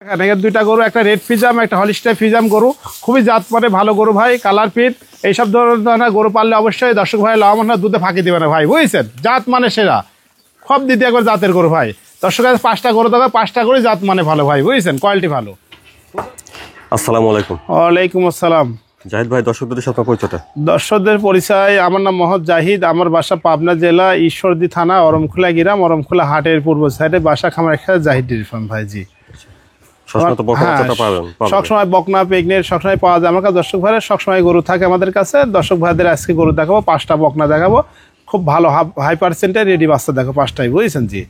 এখানে দুইটা গরু, একটা রেড ফিজাম, একটা হলিস্টাইন ফিজাম গরু, খুবই জাত মানে ভালো গরু ভাই, কালার পিট এইসব ধরনের গরু পাললে অবশ্যই দর্শক ভাই লাভ না, দুধে ফাঁকি দেবে না ভাই, বুঝছেন? জাত মানে সেরা, সব দিতে একবার জাতের গরু ভাই। দর্শক 5টা গরু দেবে, 5টা করে জাত মানে ভালো ভাই, বুঝছেন? কোয়ালিটি ভালো। আসসালামু আলাইকুম। ওয়ালাইকুম আসসালাম। জাহিদ ভাই, দর্শকদের সাথে পরিচয়টা। দর্শকদের পরিচয়, আমার নাম মোহাম্মদ জাহিদ, আমার বাসা পাবনা জেলা ঈশ্বরদী থানা অরমখোলা গ্রাম, অরমখোলা হাটের পূর্ব সাইডে বাসা, খামার খেলা জাহিদ ডেইরি ফার্ম ভাই। জি, সবসময় বকনা প্রেগনেন্ট সবসময় পাওয়া যায় আমার কাছে। দর্শক ভাইয়ের সবসময় গরু থাকে আমাদের কাছে। দর্শক ভাইদের আজকে গরু দেখাবো, 5টা বকনা দেখাবো, খুব ভালো হাই পার্সেন্টের রেডি বাচ্চা দেখো, 5টাই, বুঝছেন? জি,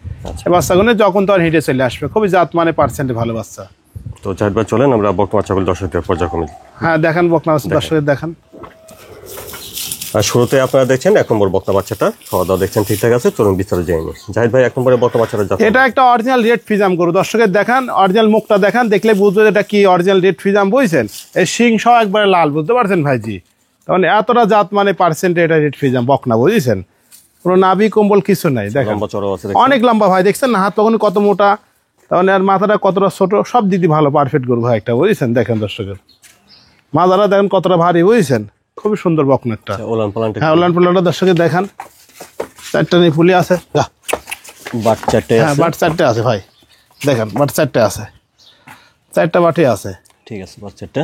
এই বাচ্চাগুলো যখন তখন হিটে চলে আসবে, খুবই জাত মানে পার্সেন্টে ভালো বাচ্চা। তো জাহিদ ভাই চলেন আমরা বকনা বাচ্চাগুলো দর্শকদের পর্যায়ক্রমে। হ্যাঁ দেখেন, বকনা বাচ্চা দর্শকদের দেখান। আর শুরুতে আপনারা দেখছেন 1 নম্বর বকনা বাচ্চাটা, খাওয়া দাওয়া দেখছেন ঠিকঠাক আছে, চলুন বিস্তারিত জেনে নিই। জাহিদ ভাই, 1 নম্বরের বকনা বাচ্চাটা এটা একটা অরিজিনাল রেড ফিজাম গরু, দর্শকের দেখান, অরিজিনাল মুখটা দেখান, দেখলে বুঝবে এটা কি অরিজিনাল রেড ফিজাম, বুঝছেন? এই শিং সহ একবারে লাল, বুঝতে পারছেন ভাইজি? তখন এতটা জাত মানে পার্সেন্টে এটা রেড ফিজাম বকনা, বুঝছেন? কোনো নাভি কম্বল কিছু নাই, দেখেন অনেক লম্বা ভাই, দেখছেন না হাত তখন কত মোটা, তখন আর মাথাটা কতটা ছোট, সব দিদি ভালো পারফেক্ট গরু ভাই একটা, বুঝছেন? দেখেন দর্শকের মাথাটা দেখেন কতটা ভারী, বুঝছেন? খুবই সুন্দর বকনা একটা। হ্যাঁ, ওলান পালানটা দর্শকের দেখান, 4টা নিপুলি আছে, বাট 4টে, হ্যাঁ বাট 4টে আছে ভাই, দেখেন বাট 4টে আছে, 4টা বাটে আছে, ঠিক আছে। বাট 4টে,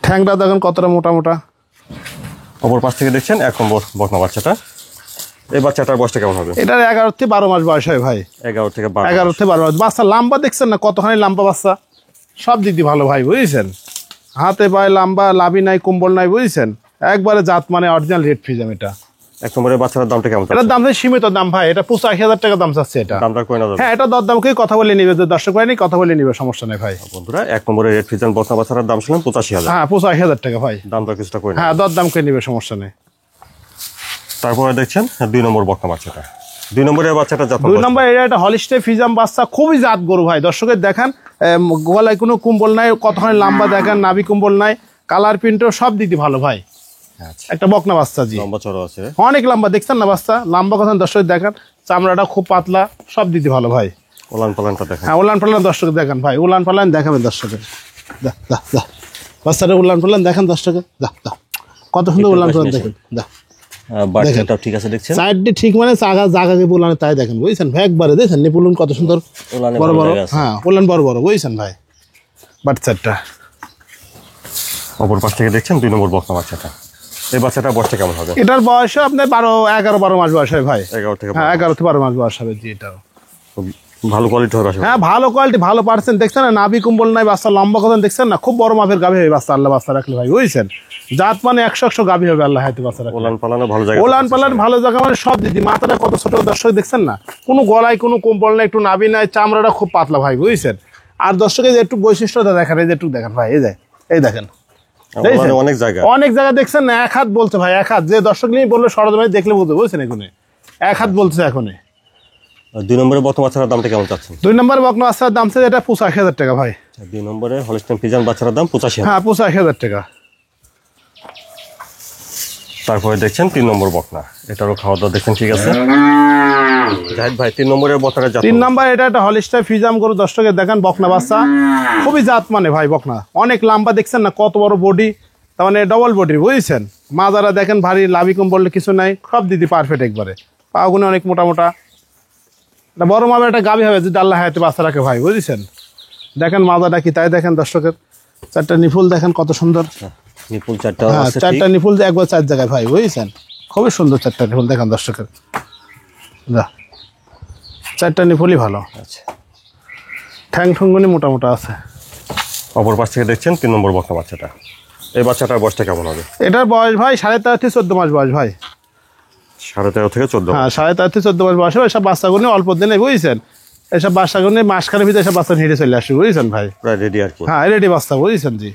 ঠ্যাংটা দেখেন কতটা মোটা মোটা। অপর পাশ থেকে দেখছেন 1 নম্বর বকনা বাচ্চাটা। এই বাচ্চাটার বয়সটা কেমন হবে? এটার 11 থেকে 12 মাস বয়স হয় ভাই, 11 থেকে 12 মাস। বাচ্চা লাম্বা দেখছেন না কতখানি লাম্বা বাচ্চা, সব দিক দিয়ে ভালো ভাই, বুঝছেন? হাতে পায়ে লাম্বা, লাভি নাই, কম্বল নাই, বুঝছেন? একবারে জাত মানে অরিজিনাল রেড ফিজাম। এটা 1 নম্বরের বাচ্চাটার দামটা কেমন? এটার দাম সীমিত দাম ভাই, এটা 85,000 টাকা দাম চাচ্ছে। এটা দামটা কই না? হ্যাঁ, এটা দরদামকে কথা বলে নিবে, দর্শক ভাই নেই কথা বলে নিবে, সমস্যা নেই ভাই। বন্ধুরা, 1 নম্বরের রেড ফিজান বকনা বাচ্চাটার দাম শুনলেন 85,000। হ্যাঁ 85,000 টাকা ভাই, দামটা কিছুটা কই না? হ্যাঁ দরদাম করে নিবে, সমস্যা নেই। তারপরে দেখছেন 2 নম্বর বকনা বাচ্চাটা। 2 নম্বরের বাচ্চাটা জাত 2 নম্বর এটা একটা হলিস্টাইন ফিজাম বাচ্চা, খুবই জাত গরু ভাই। দর্শকের দেখান, গলায় কোনো কুম্বল নাই, কতখানি লম্বা দেখেন, নাভি কুম্বল নাই, কালার প্রিন্টও সব দিদি ভালো ভাই। আচ্ছা, একটা বকনা বাচ্চা, জি লম্বা চড়া আছে, অনেক লম্বা, দেখছেন না বাচ্চা লম্বা কথা? দর্শকের দেখান, চামড়াটা খুব পাতলা, সব দিদি ভালো ভাই। ওলান পালানটা দেখেন। হ্যাঁ, উলান পালান দর্শকের দেখান ভাই, উলান পালান দেখাবেন দর্শকের, বাচ্চাটা উলান পালান দেখেন দর্শকের, কত সুন্দর উলান পালান দেখেন, বাচ্চাটাও ঠিক আছে দেখছেন, সাইডটি ঠিক মানে জাগাকে উলানে তাই দেখেন, বুঝছেন? একবারে দেখেন নিপুলন কত সুন্দর, বড় বড়, হ্যাঁ উলান বড় বড়, বুঝছেন ভাই বাচ্চাটা। অপর পাশ থেকে দেখছেন 2 নম্বর বকনা বাচ্চাটা। এই বাচ্চাটার বয়সটা কেমন হবে? এটার বয়স আপনার 11-12 মাস বয়স হয় ভাই, 11 থেকে 12 মাস বয়স হবে, জি। এটাও ভালো কোয়ালিটি হবে, হ্যাঁ ভালো কোয়ালিটি, ভালো পার্সেন্ট, দেখছেন না নাভি কুম্বল নাই, বাচ্চা লম্বা কথা দেখছেন না, খুব বড় মাপের গাভী হবে বাচ্চা, আল্লাহ বাচ্চা রাখলে ভাই, বুঝছেন? জাত মানে 100 গাভী হবে আল্লাহ হাতে বাচ্চা রাখলে। ওলান পালানো ভালো জায়গা, ওলান পালান ভালো জায়গা মানে সব দিদি, মাথাটা কত ছোট দর্শক দেখছেন না, কোনো গলায় কোনো কম্বল নাই, একটু নাভি নাই, চামড়াটা খুব পাতলা ভাই, বুঝছেন? আর দর্শকের একটু বৈশিষ্ট্যটা দেখেন, এই যে একটু দেখেন ভাই, এই দেখেন অনেক জায়গা, অনেক জায়গা দেখছেন না, 1 হাত বলছে ভাই, 1 হাত, যে দর্শক নিয়ে বললো সরজমাই দেখলে বুঝতে, বুঝছেন? এখানে 1 হাত বলছে এখন। 2 নম্বরের বকনা বাচ্চার দামটা কেমন চাচ্ছেন? 2 নম্বর বকনা বাচ্চার দাম আছে এটা 85,000 টাকা ভাই। 2 নম্বরের হলিস্টাইন ফিজান বাচ্চার দাম 85,000। হ্যাঁ 85,000 টাকা। তারপরে দেখছেন 3 নম্বর বকনা, এটারও খাওয়া দাওয়া দেখছেন ঠিক আছে। জাহিদ ভাই, 3 নম্বরের বকনাটা জাত? 3 নম্বর এটা একটা হলিস্টাইন ফিজাম গরু, দর্শকের দেখেন বকনা বাচ্চা, খুবই জাত মানে ভাই বকনা, অনেক লম্বা, দেখছেন না কত বড় বডি, তার মানে ডবল বডি, বুঝছেন? মাজারা দেখেন ভারী, লাভি কম্বল কিছু নাই, সব দিদি পারফেক্ট একবারে, পাগুনে অনেক মোটা মোটা, বড় মাপের একটা গাভী হবে যদি আল্লাহ হাতে বাচ্চা রাখে ভাই, বুঝছেন? দেখেন মাজাটা কি তাই দেখেন দর্শকের, 4টা নিফুল দেখেন কত সুন্দর, নিপুল 4টা হ্যাঁ আছে, 4টা নিফুল একবার 4 জায়গায় ভাই, বুঝছেন? খুবই সুন্দর 4টা নিফুল দেখেন দর্শকের, 4টা নিফুলই ভালো। আচ্ছা, ঠ্যাং ঠুঙ্গুনি মোটা মোটা আছে। অপর পাশ থেকে দেখছেন 3 নম্বর বকনা বাচ্চাটা। এই বাচ্চাটার বয়সটা কেমন হবে? এটার বয়স ভাই 13.5 থেকে 14 মাস বয়স ভাই, 13.5 থেকে 14। হ্যাঁ 13.5 থেকে 14 মাস বয়স হবে। এসব বাচ্চাগুলো অল্প দিনে, বুঝছেন? এসব বাচ্চাগুলো মাসখানের ভিতরে এসব বাচ্চা হিটে চলে আসবে, বুঝছেন ভাই? প্রায় রেডি আর কি, হ্যাঁ রেডি বাচ্চা, বুঝছেন? জি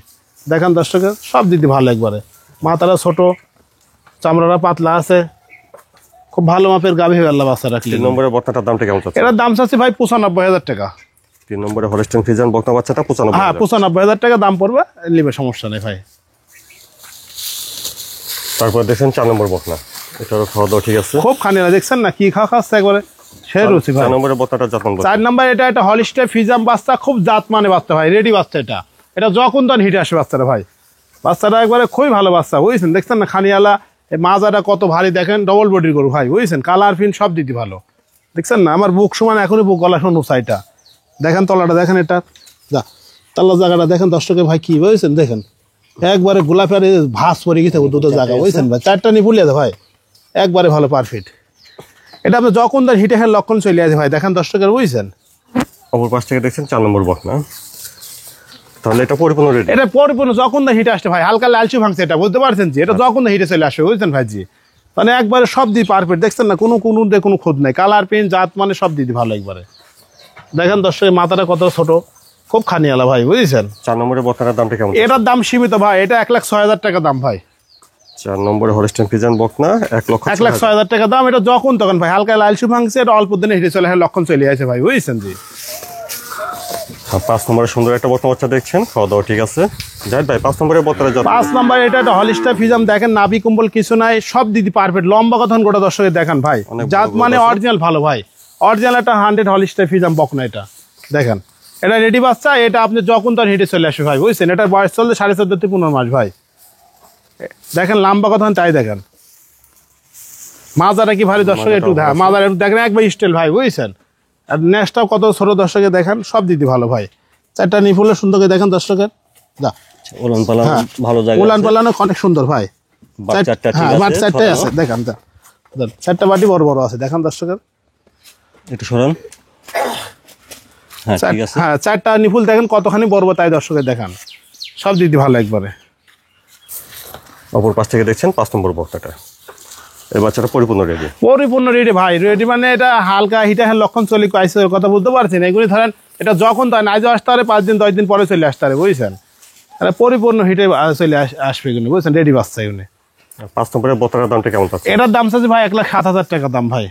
দেখেন দর্শকের সব দিদি ভালো একবারে, মাথাটা ছোট, চামড়াটা পাতলা আছে, খুব ভালো মাপের গাভী হবে আল্লাহ বাচ্চা রাখলে। 3 নম্বরের বকনাটার দামটা কেমন চাচ্ছেন? এটার দাম চাচ্ছি ভাই 95,000 টাকা। 3 নম্বরের হলিস্টাইন ফিজান বকনা বাচ্চাটা 95,000। হ্যাঁ 95,000 টাকা দাম পড়বে, নিবে, সমস্যা নেই ভাই। তারপর দেখছেন 4 নম্বর বকনা, এটারও খাওয়া দাওয়া ঠিক আছে, খুব খানি না, দেখছেন না কি খাওয়া খাচ্ছে একবারে, সে রুচি ভাই। 4 নম্বরের বকনাটা জাতমান বকনা। 4 নম্বর এটা হলিস্টাইন ফ্রিজিয়াম বাচ্চা, খুব জাত মানে বাচ্চা ভাই, রেডি বাচ্চা। এটা যখন তখন হিটে আসে বাচ্চাটা ভাই। বাচ্চাটা একবারে খুবই ভালো বাচ্চা বুঝছেন, দেখছেন না খানিয়ালা, এই মাজাটা কত ভারী দেখেন, ডবল বডির গরু ভাই বুঝছেন, কালার ফিন সব দিতে ভালো, দেখছেন না আমার বুক সমান এখনই বুক গলা শোনো সাইটা দেখেন, তলাটা দেখেন, এটা যা তলার জায়গাটা দেখেন দর্শকের ভাই, কি বুঝছেন দেখেন একবারে গোলাপের ভাস পরে গেছে দুটো জায়গা বুঝছেন ভাই, 4টা নিপুলিয়া ভাই একবারে ভালো পারফেক্ট। এটা আপনি যখন তার হিটে হের লক্ষণ চলে আসে ভাই, দেখেন দর্শকের বুঝছেন। অপর পাশ থেকে দেখছেন 4 নম্বর বকনা, তাহলে এটা পরিপূর্ণ রেডি। এটা পরিপূর্ণ যখন না হিটে আসছে ভাই, হালকা লালচু ভাঙছে, এটা বুঝতে পারছেন যে এটা যখন না হিটে চলে আসবে বুঝছেন ভাইজি, মানে একবারে সব দিই পারফেক্ট, দেখছেন না কোনো কোনো খোঁজ নাই, কালার পেন জাত মানে সব দিদি ভালো একবারে। দেখেন দর্শকের মাথাটা কত ছোট, খুব খানিয়ালা ভাই বুঝছেন। 4 নম্বরের বকনাটার দামটা কেমন? এটার দাম সীমিত ভাই, এটা 1,06,000 টাকা দাম ভাই। 4 নম্বরের হলিস্টাইন ফ্রিজিয়ান বকনা 1,06,000 1,06,000 টাকা দাম। এটা যখন তখন ভাই হালকা লালচু ভাঙছে, এটা অল্প দিনে হিটে চলে আসে লক্ষণ চলে আসে ভাই বুঝছেন জি। 5 নম্বরের সুন্দর একটা বকনা বাচ্চা দেখছেন, খাওয়া দাওয়া ঠিক আছে। জাহিদ ভাই 5 নম্বরের বকনাটা যত 5 নম্বর এটা হলিস্টাইন ফ্রিজিয়াম, দেখেন নাভি কুম্বল কিছু নাই, সব দিদি পারফেক্ট, লম্বা কথন গোটা দর্শকের দেখেন ভাই, অনেক বড় জাত বড় মানে আছে। অরিজিনাল ভালো ভাই, অরিজিনাল একটা 100 হলিস্টাইন ফ্রিজিয়াম বকনা এটা দেখেন, এটা রেডি বাচ্চা, এটা আপনি যখন তার হিটে চলে আসবে ভাই বুঝছেন। এটার বয়স চলছে 14.5 থেকে 15 মাস ভাই, দেখেন লম্বা কথন তাই দেখেন, মাজাটা কি ভারী দর্শক একটু মাজার একটু দেখেন একবার স্টাইল ভাই বুঝছেন। আর নেক্সটটাও কত ছোট দর্শকে দেখেন, সব দিদি ভালো ভাই, 4টা নিপুলের সুন্দর করে দেখেন দর্শকের, যা উলান পালান হ্যাঁ, ভালো জায়গা উলান আছে। পালানো অনেক সুন্দর ভাই, বাচ্চাটা ঠিক হ্যাঁ আছে, বাট 4টাই সরানো। আছে দেখেন, 4টা বাটি বড় বড় আছে দেখেন দর্শকের, একটু সরান। হ্যাঁ ঠিক আছে। হ্যাঁ 4টা নিপুল দেখেন কতখানি বড় বড় তাই দর্শকের দেখান, সব দিদি ভালো একবারে। অপর পাশ থেকে দেখছেন 5 নম্বর বকনাটা, এই বাচ্চাটা পরিপূর্ণ রেডি। পরিপূর্ণ রেডি ভাই, রেডি মানে এটা হালকা হিটা লক্ষণ চলে আইসে কথা বুঝতে পারছেন, এগুলি ধরেন এটা যখন তাই না আসতে পারে 5 দিন 10 দিন পরে চলে আসতে পারে বুঝছেন, এটা পরিপূর্ণ হিটে চলে আসবে এগুলো বুঝছেন, রেডি বাচ্চা এগুলো। 5 নম্বরের বকনাটার দামটা কেমন পাচ্ছে? এটার দাম চাচ্ছে ভাই 1,07,000 টাকা দাম ভাই।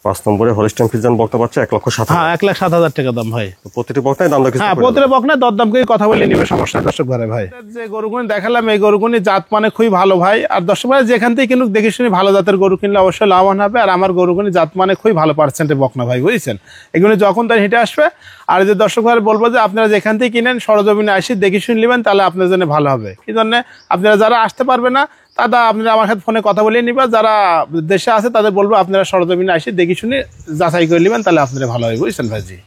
5 নম্বরে হলিস্টাইন ফ্রিজিয়ান বকনা বাচ্চা 1,07,000। হ্যাঁ 1,07,000 টাকা দাম ভাই। প্রতিটি বকনায় দাম কিছু হ্যাঁ করে প্রতিটা বকনা দরদাম করে কথা বলে নিবে, সমস্যা দর্শক ঘরে ভাই। যে গরুগুনি দেখালাম এই গরুগুনি জাত মানে খুবই ভালো ভাই, আর দর্শক ভাই যেখান থেকে কিনুক দেখে শুনে ভালো জাতের গরু কিনলে অবশ্যই লাভবান হবে। আর আমার গরুগুনি জাত মানে খুবই ভালো পার্সেন্টে বকনা ভাই বুঝছেন, এগুলো যখন তার হিটে আসবে। আর যে দর্শক ভাই বলবো যে আপনারা যেখান থেকে কিনেন সরজমিনে আসি দেখে শুনে নেবেন, তাহলে আপনার জন্য ভালো হবে। কি জন্য আপনারা যারা আসতে পারবে না দাদা আপনারা আমার সাথে ফোনে কথা বলিয়ে নিবা, যারা দেশে আছে তাদের বলবো আপনারা সরজমিনে আসি দেখে শুনে যাচাই করে নেবেন, তাহলে আপনারা ভালো হবে বুঝছেন ভাইজি।